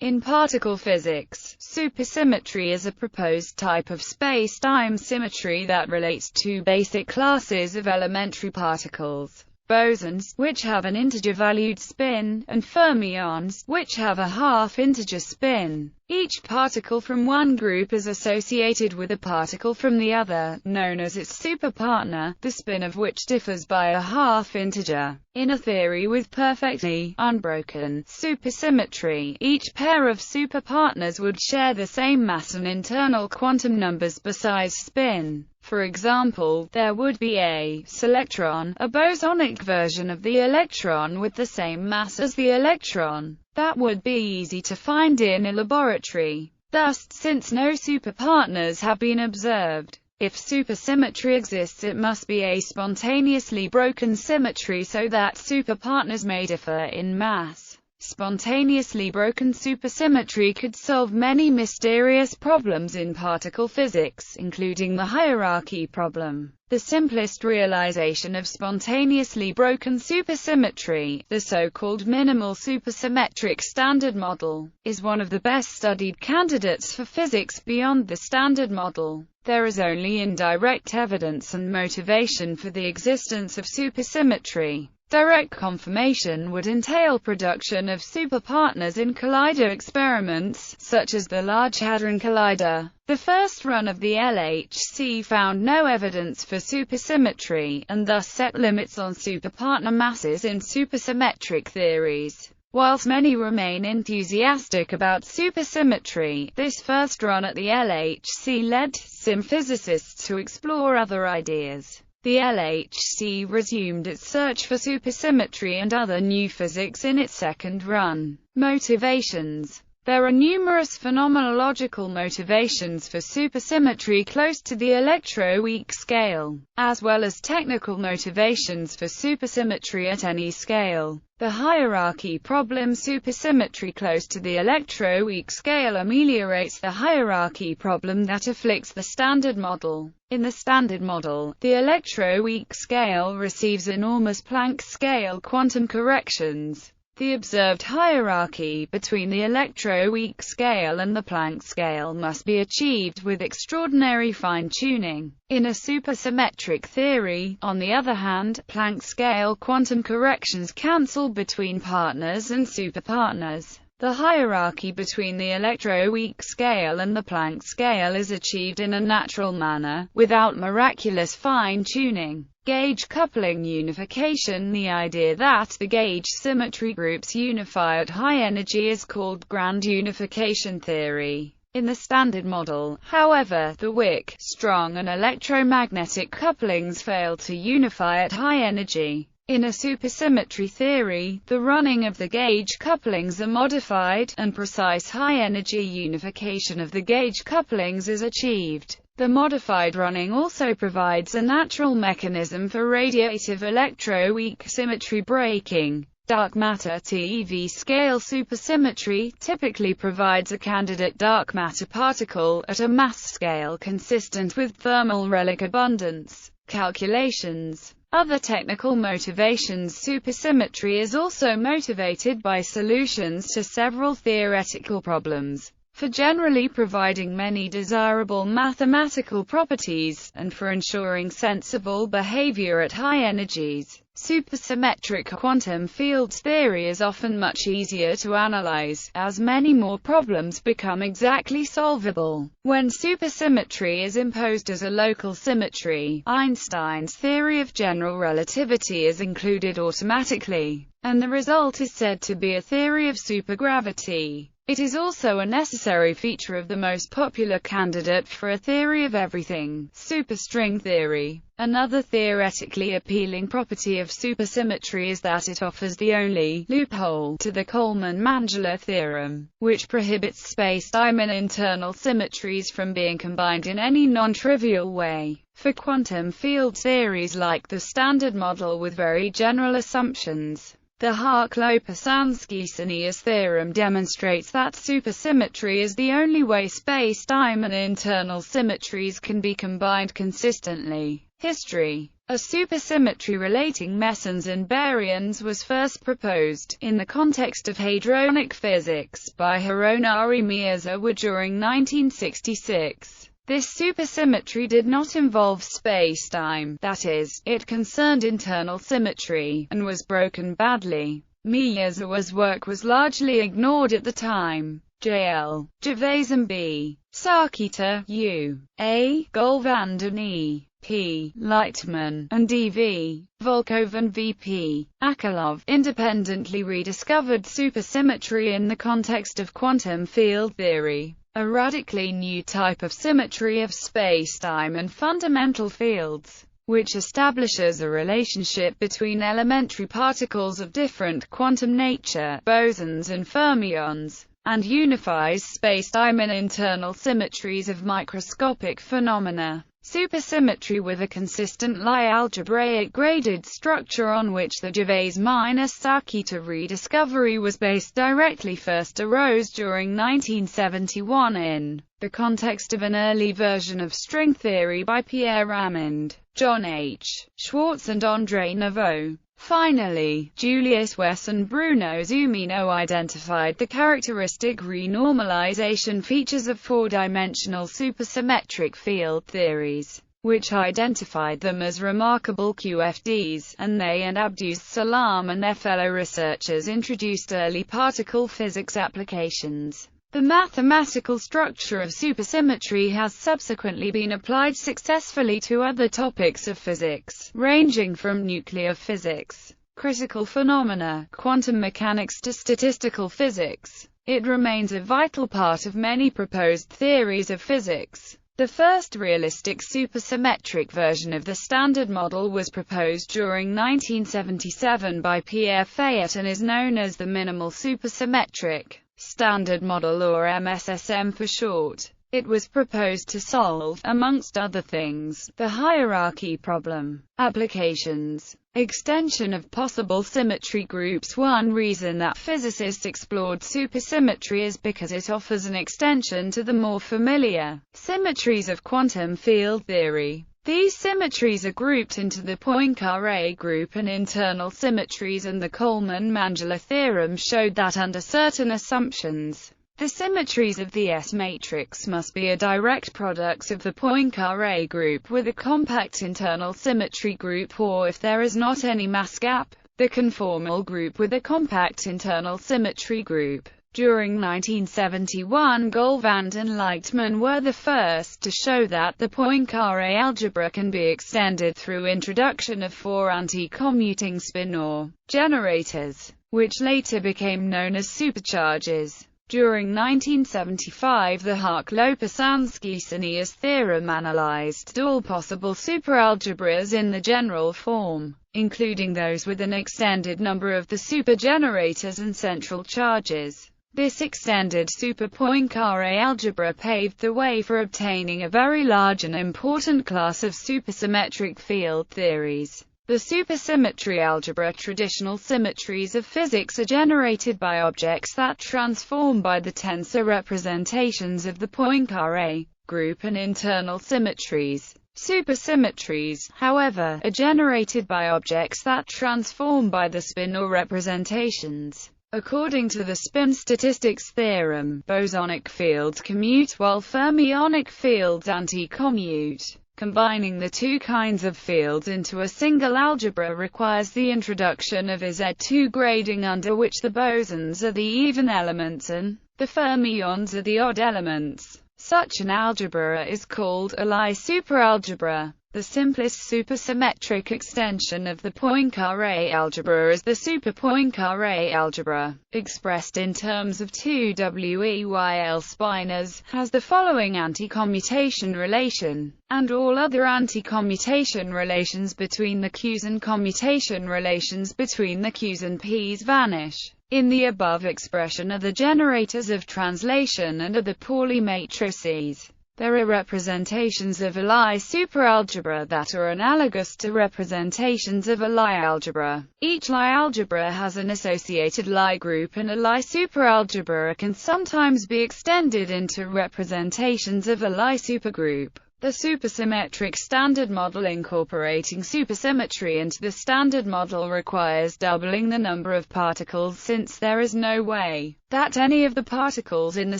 In particle physics, supersymmetry is a proposed type of space-time symmetry that relates two basic classes of elementary particles: bosons, which have an integer-valued spin, and fermions, which have a half-integer spin. Each particle from one group is associated with a particle from the other, known as its superpartner, the spin of which differs by a half-integer. In a theory with perfectly unbroken supersymmetry, each pair of superpartners would share the same mass and internal quantum numbers besides spin. For example, there would be a selectron, a bosonic version of the electron with the same mass as the electron. That would be easy to find in a laboratory. Thus, since no superpartners have been observed, if supersymmetry exists, it must be a spontaneously broken symmetry so that superpartners may differ in mass. Spontaneously broken supersymmetry could solve many mysterious problems in particle physics, including the hierarchy problem. The simplest realization of spontaneously broken supersymmetry, the so-called minimal supersymmetric standard model, is one of the best-studied candidates for physics beyond the standard model. There is only indirect evidence and motivation for the existence of supersymmetry. Direct confirmation would entail production of superpartners in collider experiments, such as the Large Hadron Collider. The first run of the LHC found no evidence for supersymmetry, and thus set limits on superpartner masses in supersymmetric theories. Whilst many remain enthusiastic about supersymmetry, this first run at the LHC led some physicists to explore other ideas. The LHC resumed its search for supersymmetry and other new physics in its second run. Motivations. There are numerous phenomenological motivations for supersymmetry close to the electroweak scale, as well as technical motivations for supersymmetry at any scale. The hierarchy problem: supersymmetry close to the electroweak scale ameliorates the hierarchy problem that afflicts the standard model. In the standard model, the electroweak scale receives enormous Planck scale quantum corrections. The observed hierarchy between the electroweak scale and the Planck scale must be achieved with extraordinary fine-tuning. In a supersymmetric theory, on the other hand, Planck scale quantum corrections cancel between partners and superpartners. The hierarchy between the electroweak scale and the Planck scale is achieved in a natural manner, without miraculous fine-tuning. Gage coupling unification: the idea that the gauge symmetry groups unify at high energy is called grand unification theory. In the standard model, however, the weak, strong and electromagnetic couplings fail to unify at high energy. In a supersymmetry theory, the running of the gauge couplings are modified, and precise high-energy unification of the gauge couplings is achieved. The modified running also provides a natural mechanism for radiative electroweak symmetry breaking. Dark matter TeV scale supersymmetry typically provides a candidate dark matter particle at a mass scale consistent with thermal relic abundance calculations. Other technical motivations: supersymmetry is also motivated by solutions to several theoretical problems, for generally providing many desirable mathematical properties, and for ensuring sensible behavior at high energies. Supersymmetric quantum fields theory is often much easier to analyze, as many more problems become exactly solvable. When supersymmetry is imposed as a local symmetry, Einstein's theory of general relativity is included automatically, and the result is said to be a theory of supergravity. It is also a necessary feature of the most popular candidate for a theory of everything, superstring theory. Another theoretically appealing property of supersymmetry is that it offers the only loophole to the Coleman-Mangela theorem, which prohibits spacetime and internal symmetries from being combined in any non-trivial way. For quantum field theories like the standard model with very general assumptions, the Hark-Loper-Sansky-Sanias theorem demonstrates that supersymmetry is the only way space-time and internal symmetries can be combined consistently. History. A supersymmetry relating mesons and baryons was first proposed, in the context of hadronic physics, by Hironori Miyazawa during 1966. This supersymmetry did not involve spacetime, that is, it concerned internal symmetry, and was broken badly. Miyazawa's work was largely ignored at the time. J.L. Gervais and B. Sarkita, U.A. Goldwand and E.P. Lightman, and D.V. Volkov and V.P. Akolov independently rediscovered supersymmetry in the context of quantum field theory, a radically new type of symmetry of spacetime and fundamental fields, which establishes a relationship between elementary particles of different quantum nature, bosons and fermions, and unifies spacetime and internal symmetries of microscopic phenomena. Supersymmetry with a consistent Lie algebraic graded structure on which the Gervais-Sarkita rediscovery was based directly first arose during 1971 in the context of an early version of string theory by Pierre Ramond, John H. Schwartz and André Naveau. Finally, Julius Wess and Bruno Zumino identified the characteristic renormalization features of four-dimensional supersymmetric field theories, which identified them as remarkable QFDs, and they and Abdus Salam and their fellow researchers introduced early particle physics applications. The mathematical structure of supersymmetry has subsequently been applied successfully to other topics of physics, ranging from nuclear physics, critical phenomena, quantum mechanics to statistical physics. It remains a vital part of many proposed theories of physics. The first realistic supersymmetric version of the Standard Model was proposed during 1977 by Pierre Fayet and is known as the Minimal Supersymmetric Standard Model, or MSSM for short. It was proposed to solve, amongst other things, the hierarchy problem. Applications. Extension of possible symmetry groups. One reason that physicists explored supersymmetry is because it offers an extension to the more familiar symmetries of quantum field theory. These symmetries are grouped into the Poincare group and internal symmetries, and the Coleman-Mangela theorem showed that under certain assumptions, the symmetries of the S-matrix must be a direct product of the Poincare group with a compact internal symmetry group, or if there is not any mass gap, the conformal group with a compact internal symmetry group. During 1971, Goldwand and Lightman were the first to show that the Poincare algebra can be extended through introduction of four anti-commuting spin generators, which later became known as supercharges. During 1975, the Hart-Lopasansky-Sanias theorem analyzed all possible superalgebras in the general form, including those with an extended number of the supergenerators and central charges. This extended super-Poincare algebra paved the way for obtaining a very large and important class of supersymmetric field theories. The supersymmetry algebra. Traditional symmetries of physics are generated by objects that transform by the tensor representations of the Poincare group, and internal symmetries. Supersymmetries, however, are generated by objects that transform by the spinor representations. According to the spin statistics theorem, bosonic fields commute while fermionic fields anti-commute. Combining the two kinds of fields into a single algebra requires the introduction of a Z2 grading under which the bosons are the even elements and the fermions are the odd elements. Such an algebra is called a Lie superalgebra. The simplest supersymmetric extension of the Poincare algebra is the super-Poincare algebra, expressed in terms of two Weyl spinors, has the following anti-commutation relation, and all other anti-commutation relations between the Q's and commutation relations between the Q's and P's vanish. In the above expression are the generators of translation and are the Pauli matrices. There are representations of a Lie superalgebra that are analogous to representations of a Lie algebra. Each Lie algebra has an associated Lie group, and a Lie superalgebra can sometimes be extended into representations of a Lie supergroup. The supersymmetric standard model incorporating supersymmetry into the standard model requires doubling the number of particles, since there is no way that any of the particles in the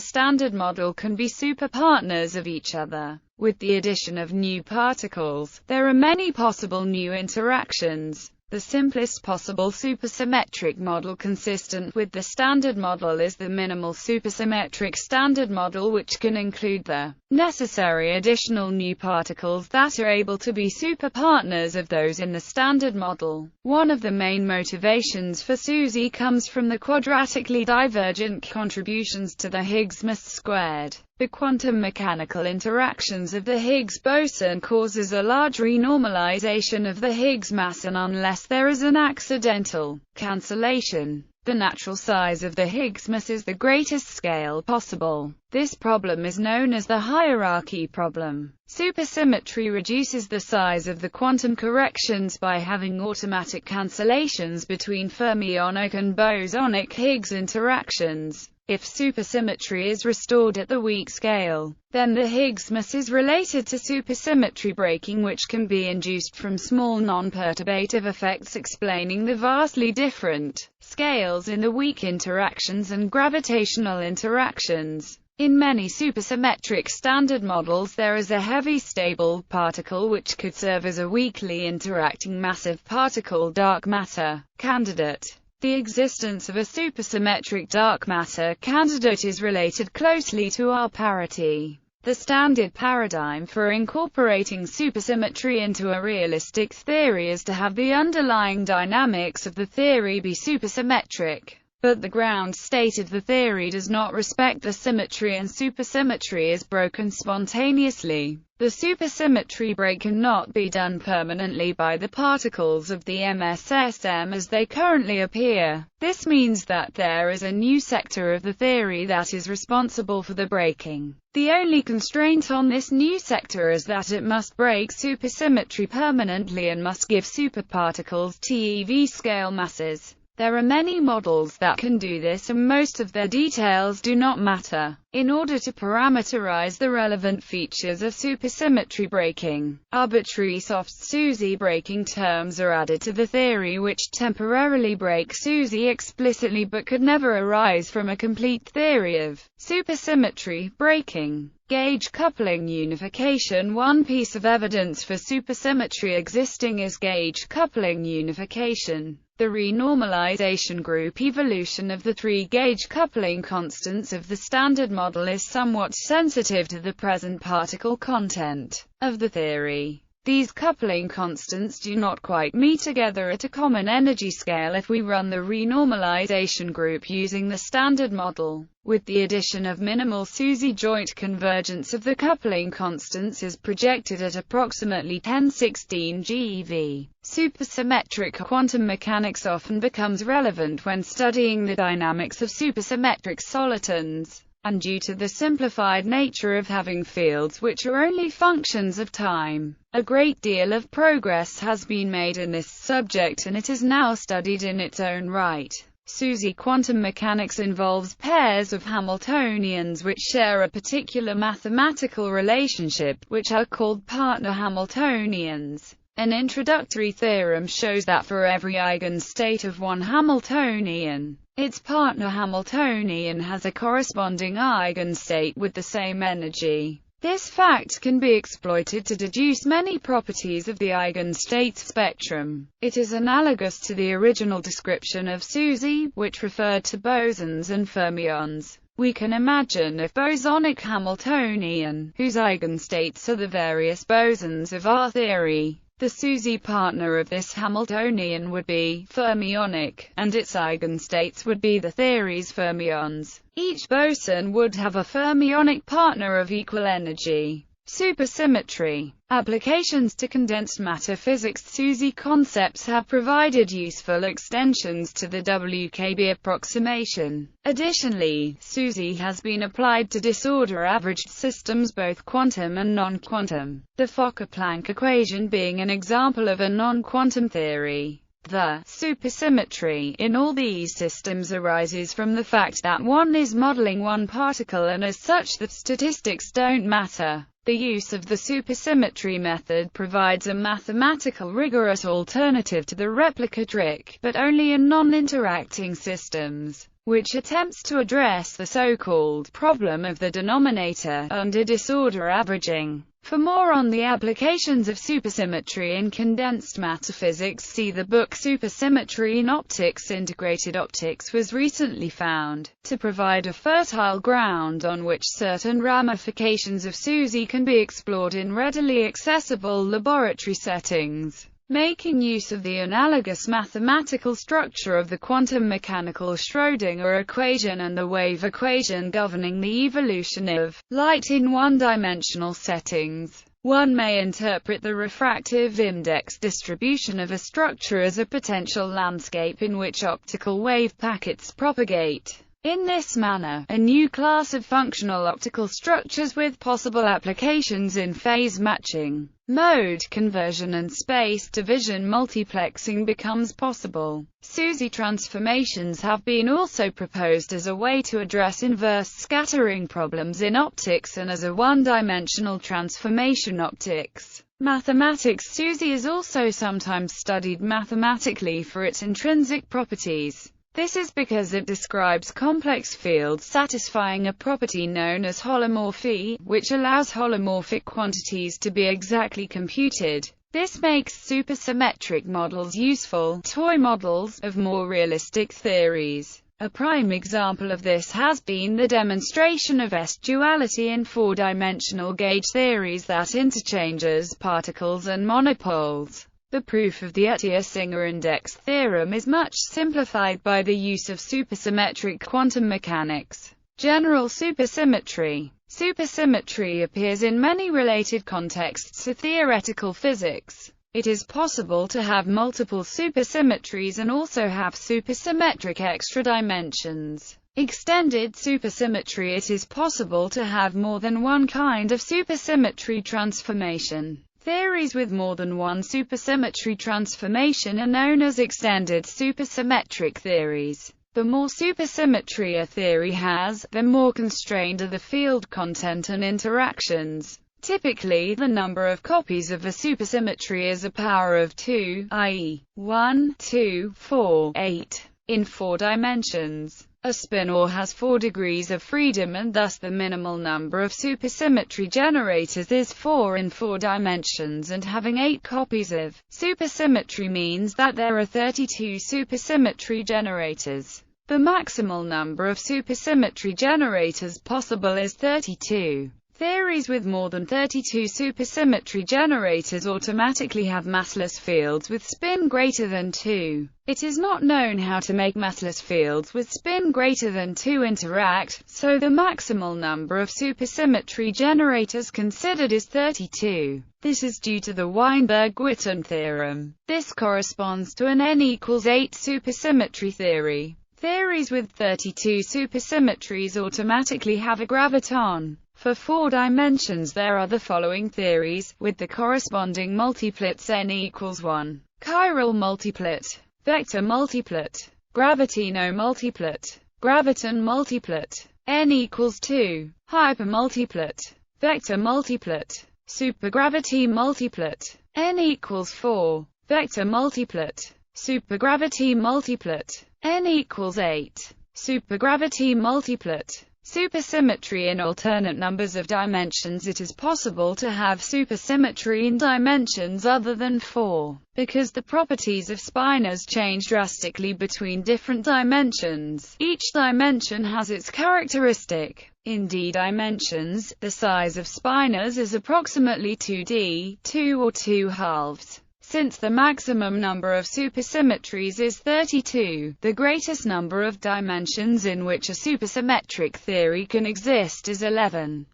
standard model can be superpartners of each other. With the addition of new particles, there are many possible new interactions. The simplest possible supersymmetric model consistent with the standard model is the minimal supersymmetric standard model, which can include the necessary additional new particles that are able to be superpartners of those in the standard model. One of the main motivations for SUSY comes from the quadratically divergent contributions to the Higgs mass squared. The quantum mechanical interactions of the Higgs boson causes a large renormalization of the Higgs mass, and unless there is an accidental cancellation, the natural size of the Higgs mass is the greatest scale possible. This problem is known as the hierarchy problem. Supersymmetry reduces the size of the quantum corrections by having automatic cancellations between fermionic and bosonic Higgs interactions. If supersymmetry is restored at the weak scale, then the Higgs mass is related to supersymmetry breaking, which can be induced from small non-perturbative effects, explaining the vastly different scales in the weak interactions and gravitational interactions. In many supersymmetric standard models, there is a heavy stable particle which could serve as a weakly interacting massive particle dark matter candidate. The existence of a supersymmetric dark matter candidate is related closely to R parity. The standard paradigm for incorporating supersymmetry into a realistic theory is to have the underlying dynamics of the theory be supersymmetric, but the ground state of the theory does not respect the symmetry, and supersymmetry is broken spontaneously. The supersymmetry break cannot be done permanently by the particles of the MSSM as they currently appear. This means that there is a new sector of the theory that is responsible for the breaking. The only constraint on this new sector is that it must break supersymmetry permanently and must give superparticles TeV scale masses. There are many models that can do this, and most of their details do not matter. In order to parameterize the relevant features of supersymmetry breaking, arbitrary soft SUSY breaking terms are added to the theory which temporarily break SUSY explicitly but could never arise from a complete theory of supersymmetry breaking. Gage coupling unification. One piece of evidence for supersymmetry existing is gauge coupling unification. The renormalization group evolution of the three gauge coupling constants of the standard model is somewhat sensitive to the present particle content of the theory. These coupling constants do not quite meet together at a common energy scale if we run the renormalization group using the standard model. With the addition of minimal SUSY, joint convergence of the coupling constants is projected at approximately 1016 GeV. Supersymmetric quantum mechanics often becomes relevant when studying the dynamics of supersymmetric solitons, and due to the simplified nature of having fields which are only functions of time, a great deal of progress has been made in this subject, and it is now studied in its own right. SUSY quantum mechanics involves pairs of Hamiltonians which share a particular mathematical relationship, which are called partner Hamiltonians. An introductory theorem shows that for every eigenstate of one Hamiltonian, its partner Hamiltonian has a corresponding eigenstate with the same energy. This fact can be exploited to deduce many properties of the eigenstate spectrum. It is analogous to the original description of SUSY, which referred to bosons and fermions. We can imagine a bosonic Hamiltonian, whose eigenstates are the various bosons of our theory. The SUSY partner of this Hamiltonian would be fermionic, and its eigenstates would be the theory's fermions. Each boson would have a fermionic partner of equal energy. Supersymmetry applications to condensed matter physics. SUSY concepts have provided useful extensions to the WKB approximation. Additionally, SUSY has been applied to disorder-averaged systems, both quantum and non-quantum, the Fokker-Planck equation being an example of a non-quantum theory. The supersymmetry in all these systems arises from the fact that one is modeling one particle, and as such the statistics don't matter. The use of the supersymmetry method provides a mathematical rigorous alternative to the replica trick, but only in non-interacting systems, which attempts to address the so-called problem of the denominator under disorder averaging. For more on the applications of supersymmetry in condensed matter physics, see the book Supersymmetry in Optics. Integrated optics was recently found to provide a fertile ground on which certain ramifications of SUSY can be explored in readily accessible laboratory settings, making use of the analogous mathematical structure of the quantum mechanical Schrödinger equation and the wave equation governing the evolution of light in one-dimensional settings. One may interpret the refractive index distribution of a structure as a potential landscape in which optical wave packets propagate. In this manner, a new class of functional optical structures with possible applications in phase matching, mode conversion and space division multiplexing becomes possible. SUSY transformations have been also proposed as a way to address inverse scattering problems in optics and as a one-dimensional transformation optics. Mathematics. SUSY is also sometimes studied mathematically for its intrinsic properties. This is because it describes complex fields satisfying a property known as holomorphy, which allows holomorphic quantities to be exactly computed. This makes supersymmetric models useful, toy models, of more realistic theories. A prime example of this has been the demonstration of S-duality in four-dimensional gauge theories that interchanges particles and monopoles. The proof of the Atiyah-Singer index theorem is much simplified by the use of supersymmetric quantum mechanics. General supersymmetry. Supersymmetry appears in many related contexts to theoretical physics. It is possible to have multiple supersymmetries and also have supersymmetric extra dimensions. Extended supersymmetry. It is possible to have more than one kind of supersymmetry transformation. Theories with more than one supersymmetry transformation are known as extended supersymmetric theories. The more supersymmetry a theory has, the more constrained are the field content and interactions. Typically, the number of copies of a supersymmetry is a power of 2, i.e., 1, 2, 4, 8, in 4 dimensions. A spin-or has 4 degrees of freedom and thus the minimal number of supersymmetry generators is 4 in 4 dimensions, and having 8 copies of supersymmetry means that there are 32 supersymmetry generators. The maximal number of supersymmetry generators possible is 32. Theories with more than 32 supersymmetry generators automatically have massless fields with spin greater than 2. It is not known how to make massless fields with spin greater than 2 interact, so the maximal number of supersymmetry generators considered is 32. This is due to the Weinberg-Witten theorem. This corresponds to an n equals 8 supersymmetry theory. Theories with 32 supersymmetries automatically have a graviton. For 4 dimensions there are the following theories, with the corresponding multiplets n equals 1. Chiral multiplet, vector multiplet, gravitino multiplet, graviton multiplet, n equals 2. Hypermultiplet, vector multiplet, supergravity multiplet, n equals 4. Vector multiplet, supergravity multiplet, n equals 8. Supergravity multiplet. Supersymmetry in alternate numbers of dimensions. It is possible to have supersymmetry in dimensions other than 4, because the properties of spinors change drastically between different dimensions. Each dimension has its characteristic. In d dimensions, the size of spinors is approximately 2d, 2 or 2 halves. Since the maximum number of supersymmetries is 32, the greatest number of dimensions in which a supersymmetric theory can exist is 11.